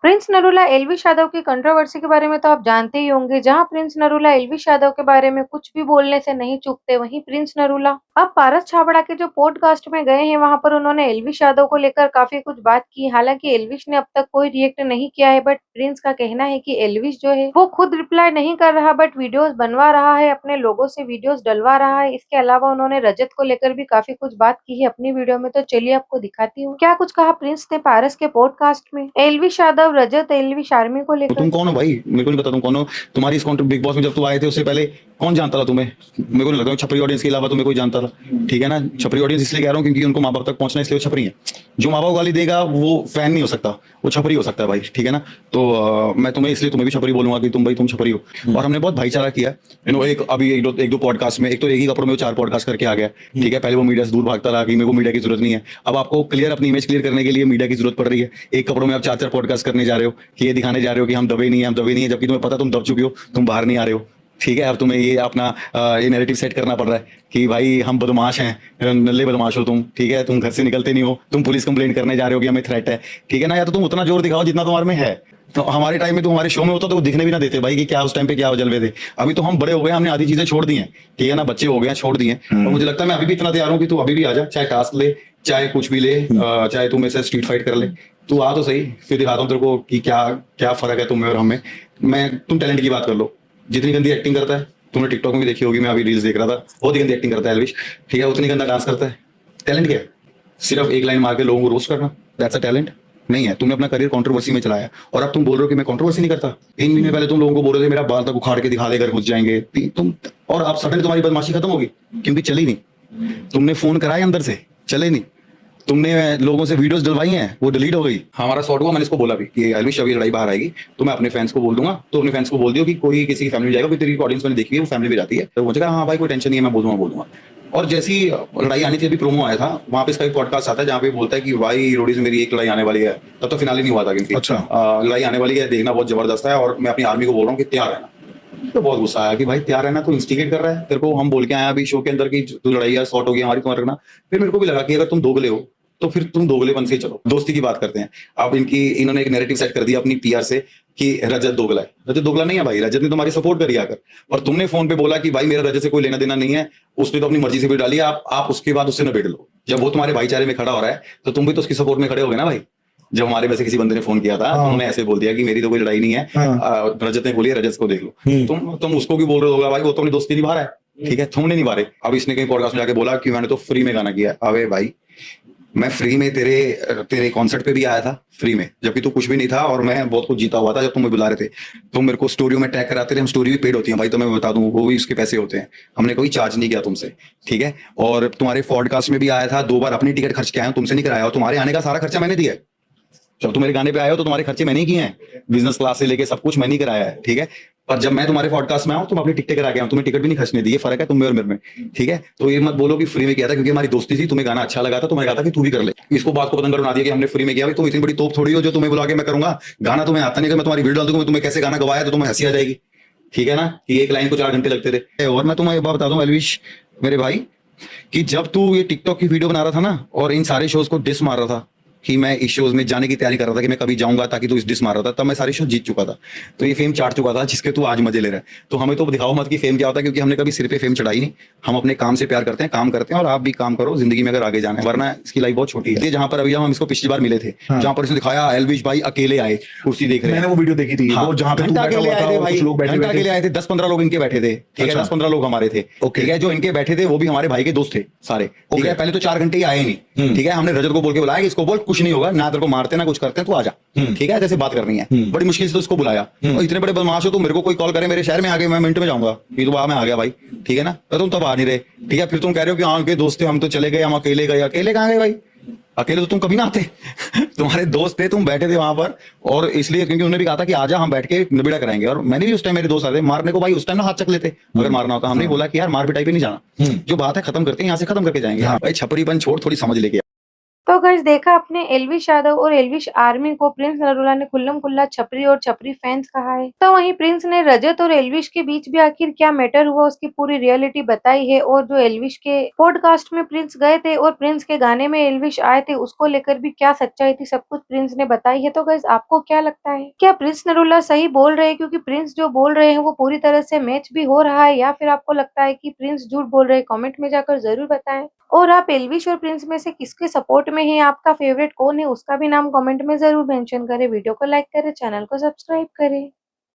Prince Narula Elvish Yadav की controversy के बारे में तो आप जानते ही होंगे। जहां प्रिंस नरूला एल्विश यादव के बारे में कुछ भी बोलने से नहीं चूकते, वहीं प्रिंस नरूला अब पारस छाबड़ा के जो पॉडकास्ट में गए हैं, वहां पर उन्होंने एल्विश यादव को लेकर काफी कुछ बात की। हालांकि एल्विश ने अब तक कोई रिएक्ट नहीं किया है, बट प्रिंस का कहना है कि एल्विश जो है वो खुद रिप्लाई नहीं कर रहा, बट वीडियोस बनवा रहा है, अपने लोगों से वीडियोस डलवा रहा है। इसके अलावा उन्होंने रजत को लेकर भी काफी कुछ बात की है अपनी वीडियो में, तो चलिए आपको दिखाती हूँ क्या कुछ कहा प्रिंस ने पारस के पॉडकास्ट में एल्विश यादव, रजत, एल्विश आर्मी को तो लेकर। तुम कौन हो भाई? मेरे को नहीं पता तुम कौन हो। तुम्हारी इस बिग बॉस में जब तुम आए थे उससे पहले कौन जानता था तुम्हें? मेरे को नहीं लगता छपरी ऑडियंस के अलावा तुम्हें कोई जानता था। ठीक है ना, छपरी ऑडियंस इसलिए कह रहा हूँ क्योंकि उनको माँ बाप तक पहुंचना, इसलिए वो छपरी है। जो माँ बाप गाली देगा वो फैन नहीं हो सकता, वो छपरी हो सकता है भाई। ठीक है ना, तो मैं तुम्हें इसलिए तुम्हें भी छपरी बोलूंगा कि तुम छपरी हो। और हमने बहुत भाईचारा किया। एक अभी एक दो पॉडकास्ट में, एक तो एक ही कपड़ों में 4 पॉडकास्ट करके आ गया। ठीक है, पहले वो मीडिया से दूर भागता रहा कि मेरे को मीडिया की जरूरत नहीं है। अब आपको क्लियर अपनी इमेज क्लियर करने के लिए मीडिया की जरूरत पड़ रही है। एक कपड़ों में आप 4 पॉडकास्ट करने जा रहे हो कि ये दिखाने जा रहे हो कि हम दबे नहीं है, जबकि तुम्हें पता तुम दब चुके हो, तुम बाहर नहीं आ रहे हो। ठीक है, अब तुम्हें ये अपना ये नैरेटिव सेट करना पड़ रहा है कि भाई हम बदमाश हैं, नल्ले बदमाश हो तुम। ठीक है, तुम घर से निकलते नहीं हो, तुम पुलिस कंप्लेंट करने जा रहे हो कि हमें थ्रेट है। ठीक है ना, या तो तुम उतना जोर दिखाओ जितना तुम्हारे में है। तो हमारे टाइम में तो हमारे शो में होता तो दिखने भी ना देते भाई कि क्या उस टाइम पे क्या जलवे थे। अभी तो हम बड़े हो गए, हमने आधी चीजें छोड़ दी हैं। ठीक है ना, बच्चे हो गए हैं, छोड़ दिए। और मुझे लगता है मैं अभी भी इतना तैयार हूँ कि तू अभी भी आ जा, चाहे टास्क ले, चाहे कुछ भी ले, चाहे तुम ऐसे स्ट्रीट फाइट कर ले, तू आ तो सही, फिर दिखाता हूँ तेरे को कि क्या क्या फर्क है तुम में और हमें। तुम टैलेंट की बात कर लो, जितनी गंदी एक्टिंग करता है, तुमने टिकटॉक में भी देखी होगी, मैं अभी रील्स देख रहा था, बहुत ही गंदी एक्टिंग करता है एल्विश। ठीक है, उतनी गंदा डांस करता है। टैलेंट क्या है? सिर्फ एक लाइन मार के लोगों को रोस्ट करना, दैट्स अ टैलेंट नहीं है। तुमने अपना करियर कंट्रोवर्सी में चलाया और अब तुम बोल रहे हो कि मैं कंट्रोवर्सी नहीं करता। 3 महीने पहले तुम लोगों को बोल रहे थे मेरा बाल तक उखाड़ के दिखा दे, घर घुस जाएंगे तुम, और अब सडन तुम्हारी बदमाशी खत्म होगी क्योंकि चली नहीं। तुमने फोन कराए अंदर से, चले नहीं। तुमने लोगों से वीडियोस डलवाई हैं, वो डिलीट हो गई। हमारा शॉर्ट हुआ, मैंने इसको बोला भी कि एल्विश अभी लड़ाई बाहर आएगी तो मैं अपने फैंस को बोल दूंगा, तो अपने फैंस को बोल दियो कि कोई किसी की फैमिली में जाएगा, तेरी ऑडियंस मैंने देखी है वो फैमिली में जाती है। तो मुझे कहा हाँ भाई कोई टेंशन नहीं है, मैं बोल दूंगा। और जैसी लड़ाई आनी थी, अभी प्रोमो आया था, वहां पे इसका एक पॉडकास्ट आता है जहाँ पे बोलता है कि भाई रोडी से मेरी एक लड़ाई आने वाली है। तब तो फिनाली नहीं हुआ था क्योंकि अच्छा लड़ाई आने वाली है, देखना बहुत जबरदस्त है, और मैं अपनी आर्मी को बोल रहा हूँ कि तैयार रहना। तो बहुत गुस्सा आया कि भाई तैयार रहना, तो इंस्टिगेट कर रहा है, तेरे को हम बोल के आए अभी शो के अंदर की तू लड़ाई है शॉर्ट हो गई हमारी, तुम्हारा रखना। फिर मेरे को भी लगा कि अगर तुम दोगले हो तो फिर तुम दोगलेपन से चलो, दोस्ती की बात करते हैं। अब इन्होंने एक नैरेटिव सेट कर दिया अपनी पीआर से कि रजत दोगला है। रजत दोगला नहीं है भाई, रजत ने तुम्हारी सपोर्ट करी आकर, और तुमने फोन पे बोला कि भाई मेरा रजत से कोई लेना देना नहीं है, उसने तो अपनी मर्जी से भी डाली, आप उसके बाद उससे नबेड़ लो। जब वो तुम्हारे भाईचारे में खड़ा हो रहा है तो तुम भी तो उसकी सपोर्ट में खड़े हो गए ना भाई। जब हमारे वैसे किसी बंदे ने फोन किया था, उन्होंने ऐसे बोल दिया कि मेरी तो कोई लड़ाई नहीं है, रजत ने बोली रजत को देख लो, तुम उसको भी बोल रहे होगा भाई वो तो अपनी दोस्ती निभा रहा है। ठीक है, तुमने निभा रहे। अब इसने कहीं पॉडकास्ट में जाके बोला कि मैंने तो फ्री में गाना किया। अबे भाई मैं फ्री में तेरे कॉन्सर्ट पे भी आया था फ्री में, जबकि तू कुछ भी नहीं था और मैं बहुत कुछ जीता हुआ था। जब तुम मुझे बुला रहे थे तुम मेरे को स्टोरियों में टैग कराते थे, हम स्टोरी भी पेड होती है भाई, तो मैं बता दूं वो भी उसके पैसे होते हैं, हमने कोई चार्ज नहीं किया तुमसे। ठीक है, और तुम्हारे पॉडकास्ट में भी आया था, 2 बार अपनी टिकट खर्च के आया हूं, तुमसे नहीं कराया, और तुम्हारे आने का सारा खर्चा मैंने दिया है। जब तुम मेरे गाने पे आए हो तो तुम्हारे खर्चे मैंने ही किए हैं, बिजनेस क्लास से लेके सब कुछ मैंने ही कराया है। ठीक है, पर जब मैं तुम्हारे पॉडकास्ट में आऊं तुम अपनी टिकट करा के आऊं, तुम्हें टिकट भी नहीं खर्चने दी, ये फर्क है तुम में और मेरे में। ठीक है, तो ये मत बोलो कि फ्री में किया था, क्योंकि हमारी दोस्ती थी, तुम्हें गाना अच्छा लगा था तो मैंने कहा था कि तू भी कर ले। इसको बात को पतंगर बना दिया कि हमने फ्री में किया। भाई तुम इतनी बड़ी तोप थोड़ी हो जो तुम्हें बुला के मैं करूंगा गाना, तुम्हें आता नहीं, मैं तुम्हारी वीडियो डाल दूंगा, तुम्हें कैसे गाना गवाया तो तुम्हें हंसी आ जाएगी। ठीक है ना, कि एक लाइन को 4 घंटे लगते थे। और मैं तुम्हें एक बात बता दूं एल्विश मेरे भाई, कि जब तू ये टिकटॉक की वीडियो बना रहा था ना और इन सारे शोज को डिस मार रहा था कि मैं इस शोज में जाने की तैयारी कर रहा था कि मैं कभी जाऊंगा ताकि तू इस डिस मार रहा था, तब मैं सारे शो जीत चुका था, तो ये फेम चाट चुका था जिसके तू आज मजे ले रहा है। तो हमें तो दिखाओ मत कि फेम क्या होता है, क्योंकि हमने कभी सिर पे फेम चढ़ाई नहीं। हम अपने काम से प्यार करते हैं, काम करते हैं, और आप भी काम करो जिंदगी में अगर आगे जाना है, वरना इसकी लाइफ बहुत छोटी है। जहां पर अभी हम इसको पिछली बार मिले थे, जहां पर इसने दिखाया एल्विश भाई अकेले आए कुर्सी देख रहे हैं, मैंने वो वीडियो देखी थी, जहां पे घंटा अकेले आए थे भाई, घंटा अकेले आए थे, 10-15 लोग इनके बैठे थे। ठीक है, 10-15 लोग हमारे थे। ठीक है, जो इनके बैठे थे वो भी हमारे भाई के दोस्त थे सारे। ठीक है, पहले तो 4 घंटे ही आए नहीं। ठीक है, हमने रजत को बोल के बुलाया कि इसको बोल कुछ नहीं होगा ना, तेरे को मारते ना कुछ करते हैं, तू आजा। ठीक है, जैसे बात करनी है, बड़ी मुश्किल से तो उसको बुलाया। और इतने बड़े बदमाश हो, तो मेरे को कोई कॉल करे मेरे शहर में आगे, मैं मिनट में जाऊंगा, ये तो मैं आ गया भाई। ठीक है ना, तो तुम तब आ नहीं रहे। ठीक है, फिर तुम कह रहे हो कि हाँ के दोस्त थे, हम तो चले गए, हम अकेले गए। अकेले कहाँ गए भाई? अकेले तो तुम कभी ना आते तुम्हारे दोस्त थे, तुम बैठे थे वहां पर, और इसलिए क्योंकि उन्होंने भी कहा था कि आजा हम बैठ के निबिड़ा कराएंगे, और मैंने भी उस टाइम मेरे दोस्त आते मारने को भाई, उस टाइम ना हाथ चक लेते अगर मारना होता। हमने बोला कि यार मार पिटाई पे नहीं जाना, जो बात है खत्म करते हैं, यहाँ से खत्म करके जाएंगे। भाई छपरीपन छोड़, थोड़ी समझ लेके तो गाइस देखा आपने एल्विश यादव और एल्विश आर्मी को प्रिंस नरूला ने खुल्लम खुल्ला छपरी और छपरी फैंस कहा है। तो वहीं प्रिंस ने रजत और एल्विश के बीच भी आखिर क्या मैटर हुआ उसकी पूरी रियलिटी बताई है और जो एल्विश के पॉडकास्ट में प्रिंस गए थे और प्रिंस के गाने में एल्विश आए थे उसको लेकर भी क्या सच्चाई थी सब कुछ प्रिंस ने बताई है। तो गाइस आपको क्या लगता है, क्या प्रिंस नरूला सही बोल रहे हैं, क्योंकि प्रिंस जो बोल रहे हैं वो पूरी तरह से मैच भी हो रहा है, या फिर आपको लगता है कि प्रिंस झूठ बोल रहे हैं? कमेंट में जाकर जरूर बताएं। और आप एल्विश और प्रिंस में से किसके सपोर्ट में हैं, आपका फेवरेट कौन है उसका भी नाम कमेंट में जरूर मेंशन करें। वीडियो को लाइक करें, चैनल को सब्सक्राइब करें।